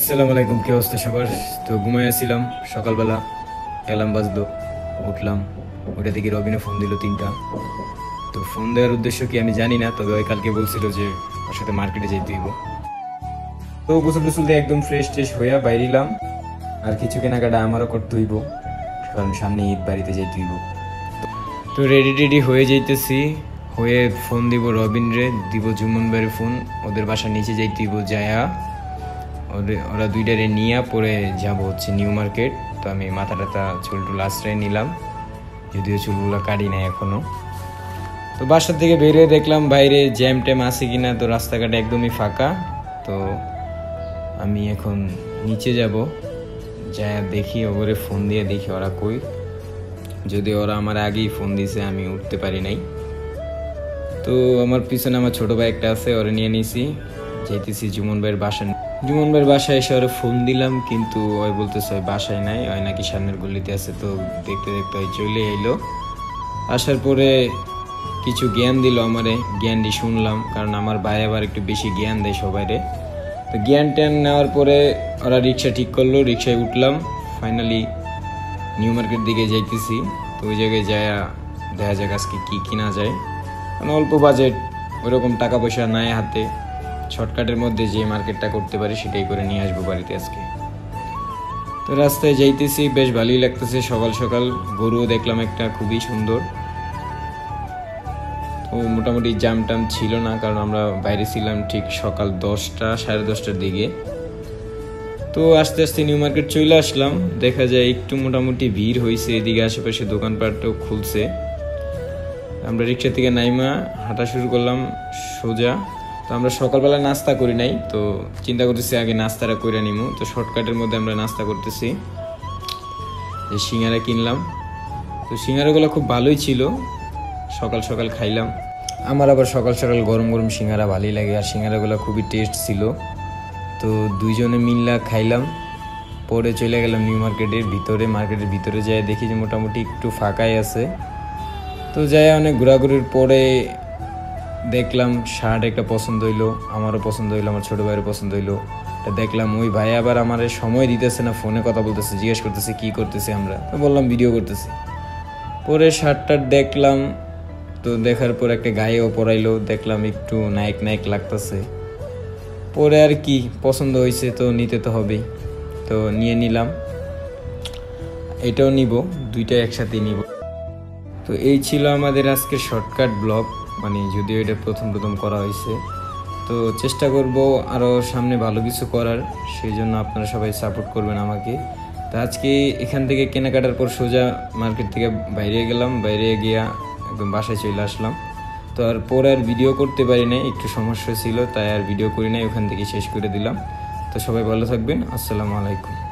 আসসালামু আলাইকুম, কি অবস্থা সবার? তো ঘুমাইয়াছিলাম, সকালবেলা অ্যালার্ম বাজলো, উঠলাম। ওটা থেকে রবিনে ফোন দিল 3টা। তো ফোন দেওয়ার উদ্দেশ্য কি আমি জানি না, তবে ওই কালকে বলছিল যে ওর সাথে মার্কেটে যাইতে হইব। তো গোসল টোসল দিয়ে একদম ফ্রেশ ট্রেশ হইয়া বাইরিলাম। আর কিছু কেনাকাটা আমারও করতে হইব, কারণ সামনে ঈদ, বাড়িতে যাইতে হইব। তো রেডি টেডি হয়ে যাইতেছি, হয়ে ফোন দিব রবিন রে, দিব জুমন ভাইয়ের ফোন। ওদের বাসার নিচে যাইতে হইব, যায়া ওরা দুইটারে নিয়ে পরে যাব হচ্ছে নিউ মার্কেট। তো আমি মাথা টাথা চুল টুল আশ্রয় নিলাম, যদিও চুলগুলো কাটি নাই এখনো। তো বাসার থেকে বেরিয়ে দেখলাম বাইরে জ্যাম ট্যাম আছে কিনা, তো রাস্তাঘাট একদমই ফাঁকা। তো আমি এখন নিচে যাব, যা দেখি ওরে ফোন দিয়ে দেখি ওরা কই। যদি ওরা আমার আগেই ফোন দিছে, আমি উঠতে পারি নাই। তো আমার পিছনে আমার ছোট ভাই একটা আছে, ওরে নিয়ে নিছি, যেতেছি জুমন ভাইয়ের বাসা। জুমন ভাইয়ের বাসায় এসে ওরে ফোন দিলাম, কিন্তু ওই বলতেছে ওই বাসায় নাই, ওই নাকি সামনের গলিতে আছে। তো দেখতে দেখতে ওই চলে এলো। আসার পরে কিছু জ্ঞান দিল আমারে, জ্ঞানটি শুনলাম, কারণ আমার ভাই আবার একটু বেশি জ্ঞান দেয় সবাইরে। তো জ্ঞান ট্যান নেওয়ার পরে ওরা রিক্সা ঠিক করলো, রিক্সায় উঠলাম। ফাইনালি নিউ মার্কেট দিকে যাইতেছি। তো ওই জায়গায় যায় দেখা যাক আজকে কী কিনা যায়, কারণ অল্প বাজেট, ওইরকম টাকা পয়সা নাই হাতে। শর্টকাটের মধ্যে যে মার্কেটটা করতে পারি সেটাই করে নিয়ে আসবো বাড়িতে আজকে। তো রাস্তায় যাইতেছি, বেশ ভালোই লাগতেছে। সকাল সকাল গরুও দেখলাম একটা, খুবই সুন্দর। তো মোটামুটি জাম টাম ছিল না, কারণ আমরা বাইরে ছিলাম ঠিক সকাল 10টা সাড়ে 10টার দিকে। তো আস্তে আস্তে নিউ মার্কেট চলে আসলাম। দেখা যায় একটু মোটামুটি ভিড় হয়েছে, এদিকে আশেপাশে দোকানপাটও খুলছে। আমরা রিক্সা থেকে নাইমা হাঁটা শুরু করলাম সোজা। তো আমরা সকালবেলা নাস্তা করি নাই, তো চিন্তা করতেছি আগে নাস্তাটা করে নিমু। তো শর্টকাটের মধ্যে আমরা নাস্তা করতেছি, যে সিঙ্গারা কিনলাম। তো সিঙ্গারাগুলো খুব ভালোই ছিল, সকাল সকাল খাইলাম। আমার আবার সকাল সকাল গরম গরম সিঙ্গারা ভালোই লাগে, আর সিঙ্গারাগুলো খুবই টেস্ট ছিল। তো দুইজনে মিল্লা খাইলাম। পরে চলে গেলাম নিউ মার্কেটের ভিতরে। মার্কেটের ভিতরে যাই দেখি যে মোটামুটি একটু ফাঁকাই আছে। তো যাই অনেক ঘোরাঘুরির পরে দেখলাম শার্ট একটা পছন্দ হইলো, আমারও পছন্দ হইলো, আমার ছোটো ভাইয়েরও পছন্দ হইলো। দেখলাম ওই ভাই আবার আমার সময় দিতেছে না, ফোনে কথা বলতেছে, জিজ্ঞেস করতেছে কি করতেছি আমরা। তো বললাম ভিডিও করতেছি। পরে শার্টটার দেখলাম, তো দেখার পর একটা গায়েও পরাইলো, দেখলাম একটু নায়ক নায়ক লাগতেছে। পরে আর কি পছন্দ হয়েছে, তো নিতে তো হবেই। তো নিয়ে নিলাম, এটাও নিব, দুইটা একসাথে নিব। তো এই ছিল আমাদের আজকে শর্টকাট ব্লগ, মানে যদিও এটা প্রথম করা হয়েছে। তো চেষ্টা করব আরও সামনে ভালো কিছু করার, সেই জন্য আপনারা সবাই সাপোর্ট করবেন আমাকে। তো আজকে এখান থেকে কেনাকাটার পর সোজা মার্কেট থেকে বাইরে গেলাম, বাইরে গিয়া একদম বাসায় চলে আসলাম। তো আর পরে আর ভিডিও করতে পারি নাই, একটু সমস্যা ছিল, তাই আর ভিডিও করি নাই, ওখান থেকে শেষ করে দিলাম। তো সবাই ভালো থাকবেন, আসসালামু আলাইকুম।